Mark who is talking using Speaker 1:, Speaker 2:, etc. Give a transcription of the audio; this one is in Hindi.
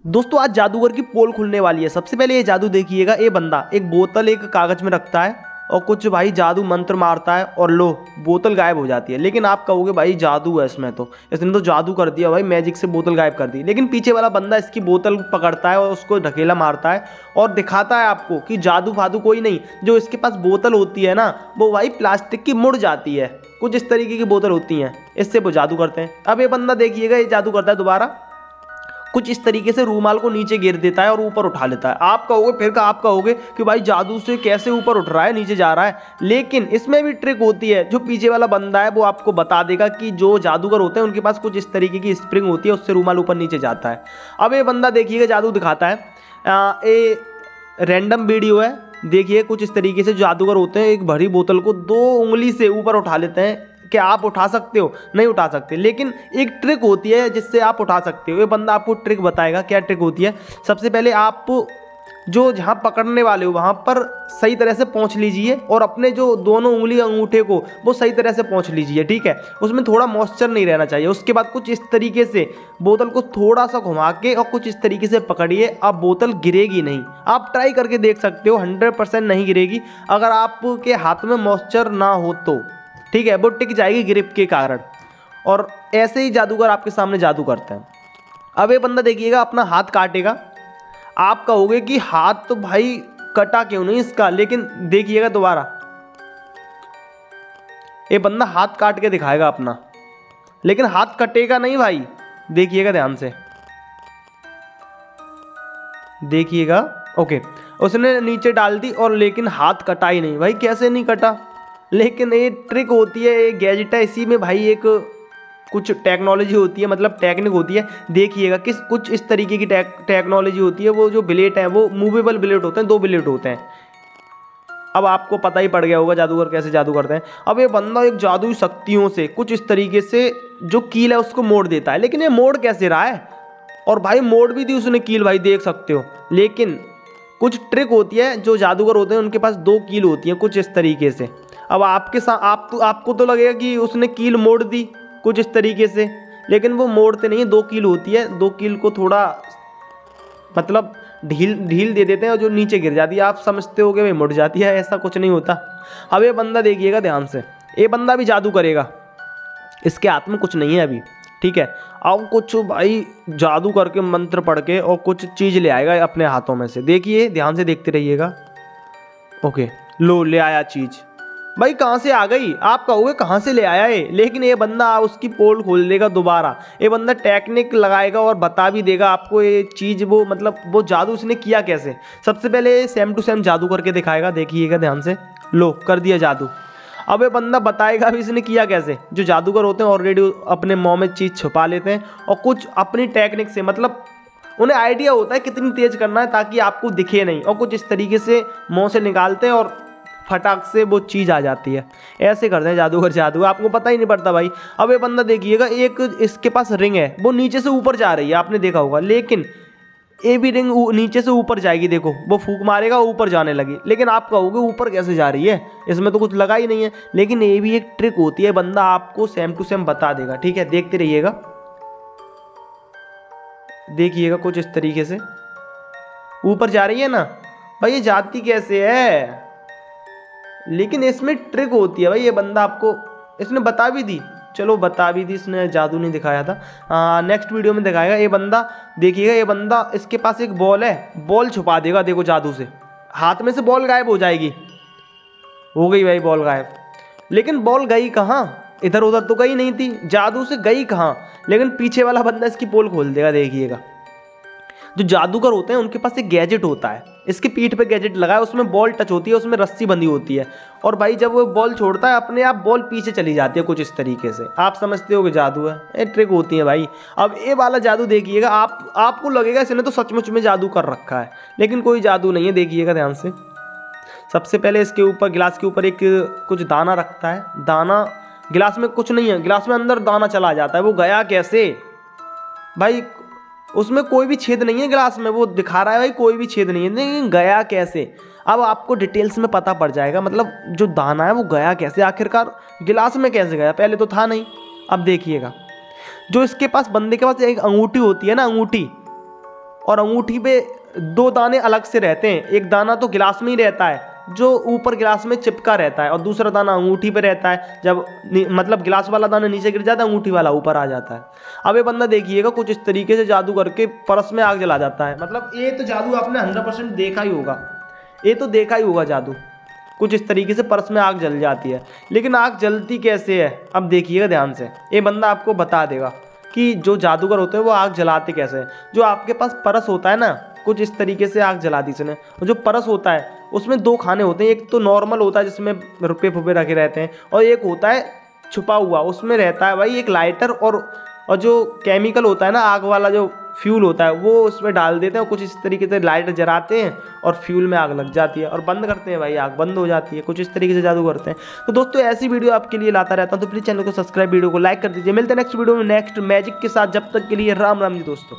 Speaker 1: दोस्तों आज जादूगर की पोल खुलने वाली है। सबसे पहले ये जादू देखिएगा, ये बंदा एक बोतल एक कागज में रखता है और कुछ भाई जादू मंत्र मारता है और लो बोतल गायब हो जाती है। लेकिन आप कहोगे भाई जादू है इसमें, तो इसने तो जादू कर दिया भाई, मैजिक से बोतल गायब कर दी। लेकिन पीछे वाला बंदा इसकी बोतल पकड़ता है और उसको ढकेला मारता है और दिखाता है आपको कि जादू फादू कोई नहीं, जो इसके पास बोतल होती है ना वो भाई प्लास्टिक की मुड़ जाती है, कुछ इस तरीके की बोतल होती हैं, इससे वो जादू करते हैं। अब ये बंदा देखिएगा, ये जादू करता है दोबारा, कुछ इस तरीके से रूमाल को नीचे गिर देता है और ऊपर उठा लेता है। आप कहोगे फिर आप कहोगे कि भाई जादू से कैसे ऊपर उठ रहा है, नीचे जा रहा है। लेकिन इसमें भी ट्रिक होती है, जो पीछे वाला बंदा है वो आपको बता देगा कि जो जादूगर होते हैं उनके पास कुछ इस तरीके की स्प्रिंग होती है, उससे रूमाल ऊपर नीचे जाता है। अब ये बंदा देखिएगा जादू दिखाता है, ये रैंडम वीडियो है, देखिए कुछ इस तरीके से जादूगर होते हैं एक भरी बोतल को 2 उंगली से ऊपर उठा लेते हैं। क्या आप उठा सकते हो? नहीं उठा सकते, लेकिन एक ट्रिक होती है जिससे आप उठा सकते हो। ये बंदा आपको ट्रिक बताएगा क्या ट्रिक होती है। सबसे पहले आप जो जहाँ पकड़ने वाले हो वहाँ पर सही तरह से पहुँच लीजिए और अपने जो दोनों उंगली अंगूठे को वो सही तरह से पहुँच लीजिए, ठीक है। उसमें थोड़ा मॉइस्चर नहीं रहना चाहिए। उसके बाद कुछ इस तरीके से बोतल को थोड़ा सा घुमा के और कुछ इस तरीके से पकड़िए, अब बोतल गिरेगी नहीं। आप ट्राई करके देख सकते हो, 100% नहीं गिरेगी अगर आपके हाथ में मॉइस्चर ना हो तो, ठीक है, वो टिक जाएगी ग्रिप के कारण। और ऐसे ही जादूगर आपके सामने जादू करता है। अब ये बंदा देखिएगा अपना हाथ काटेगा, आप कहोगे कि हाथ तो भाई कटा क्यों नहीं इसका, लेकिन देखिएगा दोबारा ये बंदा हाथ काट के दिखाएगा अपना, लेकिन हाथ कटेगा नहीं भाई, देखिएगा ध्यान से, देखिएगा। ओके, उसने नीचे डाल दी और लेकिन हाथ कटा ही नहीं भाई, कैसे नहीं कटा? लेकिन ये ट्रिक होती है, ये गैजेट है, इसी में भाई एक कुछ टेक्नोलॉजी होती है, मतलब टेक्निक होती है। देखिएगा किस कुछ इस तरीके की टेक्नोलॉजी होती है। वो जो ब्लेड हैं वो मूवेबल ब्लेड होते हैं, 2 ब्लेड होते हैं। अब आपको पता ही पड़ गया होगा जादूगर कैसे जादू करते हैं। अब ये बंदा एक जादुई शक्तियों से कुछ इस तरीके से जो कील है उसको मोड़ देता है, लेकिन ये मोड़ कैसे रहा है? और भाई मोड़ भी दी उसने कील, भाई देख सकते हो। लेकिन कुछ ट्रिक होती है, जो जादूगर होते हैं उनके पास 2 कील होती हैं कुछ इस तरीके से। अब आपके साथ आपको तो लगेगा कि उसने कील मोड़ दी कुछ इस तरीके से, लेकिन वो मोड़ते नहीं है, 2 कील होती है। 2 कील को थोड़ा मतलब ढील दे देते हैं और जो नीचे गिर जाती है आप समझते हो कि वे मुड़ जाती है, ऐसा कुछ नहीं होता। अब ये बंदा देखिएगा ध्यान से, ये बंदा भी जादू करेगा, इसके हाथ में कुछ नहीं है अभी, ठीक है। अब कुछ भाई जादू करके मंत्र पढ़ के और कुछ चीज़ ले आएगा अपने हाथों में से, देखिए ध्यान से देखते रहिएगा। ओके, लो ले आया चीज़, भाई कहाँ से आ गई? आप कहोगे कहाँ से ले आया है, लेकिन ये बंदा उसकी पोल खोल देगा दोबारा। ये बंदा टेक्निक लगाएगा और बता भी देगा आपको ये चीज़, वो मतलब वो जादू उसने किया कैसे। सबसे पहले सेम टू सेम जादू करके दिखाएगा, देखिएगा ध्यान से, लो कर दिया जादू। अब ये बंदा बताएगा भी इसने किया कैसे। जो जादूगर होते हैं ऑलरेडी अपने मुँह में चीज़ छुपा लेते हैं और कुछ अपनी टेक्निक से, मतलब उन्हें आइडिया होता है कितनी तेज़ करना है ताकि आपको दिखे नहीं, और कुछ इस तरीके से मुँह से निकालते हैं और फटाक से वो चीज़ आ जाती है। ऐसे करते हैं जादूगर जादू, आपको पता ही नहीं पड़ता भाई। अब ये बंदा देखिएगा, एक इसके पास रिंग है, वो नीचे से ऊपर जा रही है, आपने देखा होगा, लेकिन ये भी रिंग नीचे से ऊपर जाएगी, देखो वो फूंक मारेगा ऊपर जाने लगी। लेकिन आप कहोगे ऊपर कैसे जा रही है, इसमें तो कुछ लगा ही नहीं है। लेकिन ये भी एक ट्रिक होती है, बंदा आपको सेम टू सेम बता देगा, ठीक है, देखते रहिएगा। देखिएगा कुछ इस तरीके से ऊपर जा रही है ना भाई, ये जाती कैसे है? लेकिन इसमें ट्रिक होती है भाई, ये बंदा आपको इसने बता भी दी, चलो बता भी दी, इसने जादू नहीं दिखाया था, नेक्स्ट वीडियो में दिखाएगा। ये बंदा देखिएगा, ये बंदा इसके पास एक बॉल है, बॉल छुपा देगा, देखो जादू से हाथ में से बॉल गायब हो जाएगी, हो गई भाई बॉल गायब। लेकिन बॉल गई कहाँ? इधर उधर तो गई नहीं थी, जादू से गई कहाँ? लेकिन पीछे वाला बंदा इसकी पोल खोल देगा, देखिएगा। जो जादूगर होते हैं उनके पास एक गैजेट होता है, इसकी पीठ पे गैजेट लगा है, उसमें बॉल टच होती है, उसमें रस्सी बंधी होती है, और भाई जब वो बॉल छोड़ता है अपने आप बॉल पीछे चली जाती है कुछ इस तरीके से। आप समझते हो कि जादू है, ये ट्रिक होती है भाई। अब ये वाला जादू देखिएगा, आपको लगेगा इसने तो सचमुच में जादू कर रखा है, लेकिन कोई जादू नहीं है, देखिएगा ध्यान से। सबसे पहले इसके ऊपर, गिलास के ऊपर एक कुछ दाना रखता है, दाना गिलास में कुछ नहीं है, गिलास में अंदर दाना चला जाता है, वो गया कैसे भाई? उसमें कोई भी छेद नहीं है गिलास में, वो दिखा रहा है भाई कोई भी छेद नहीं है, नहीं गया कैसे? अब आपको डिटेल्स में पता पड़ जाएगा, मतलब जो दाना है वो गया कैसे, आखिरकार गिलास में कैसे गया, पहले तो था नहीं। अब देखिएगा, जो इसके पास बंदे के पास एक अंगूठी होती है ना, अंगूठी, और अंगूठी पे 2 दाने अलग से रहते हैं। एक दाना तो गिलास में ही रहता है जो ऊपर गिलास में चिपका रहता है, और दूसरा दाना अंगूठी पे रहता है। जब मतलब गिलास वाला दाना नीचे गिर जाता है, अंगूठी वाला ऊपर आ जाता है। अब ये बंदा देखिएगा कुछ इस तरीके से जादू करके परस में आग जला जाता है। मतलब ये तो जादू आपने 100% देखा ही होगा, ये तो देखा ही होगा जादू। कुछ इस तरीके से परस में आग जल जाती है। लेकिन आग जलती कैसे है, अब देखिएगा ध्यान से, ये बंदा आपको बता देगा कि जो जादूगर होते हैं वो आग जलाते कैसे हैं। जो आपके पास परस होता है ना, कुछ इस तरीके से आग जला दी इसने। और जो परस होता है उसमें 2 खाने होते हैं, एक तो नॉर्मल होता है जिसमें रुपये फुपे रखे रहते हैं, और एक होता है छुपा हुआ, उसमें रहता है भाई एक लाइटर और जो केमिकल होता है ना, आग वाला जो फ्यूल होता है वो उसमें डाल देते हैं, और कुछ इस तरीके से लाइटर जलाते हैं और फ्यूल में आग लग जाती है, और बंद करते हैं भाई, आग बंद हो जाती है। कुछ इस तरीके से जादू करते हैं। तो दोस्तों ऐसी वीडियो आपके लिए लाता रहता हूँ, तो प्लीज़ चैनल को सब्सक्राइब, वीडियो को लाइक कर दीजिए। मिलते हैं नेक्स्ट वीडियो में नेक्स्ट मैजिक के साथ। जब तक के लिए राम राम जी दोस्तों।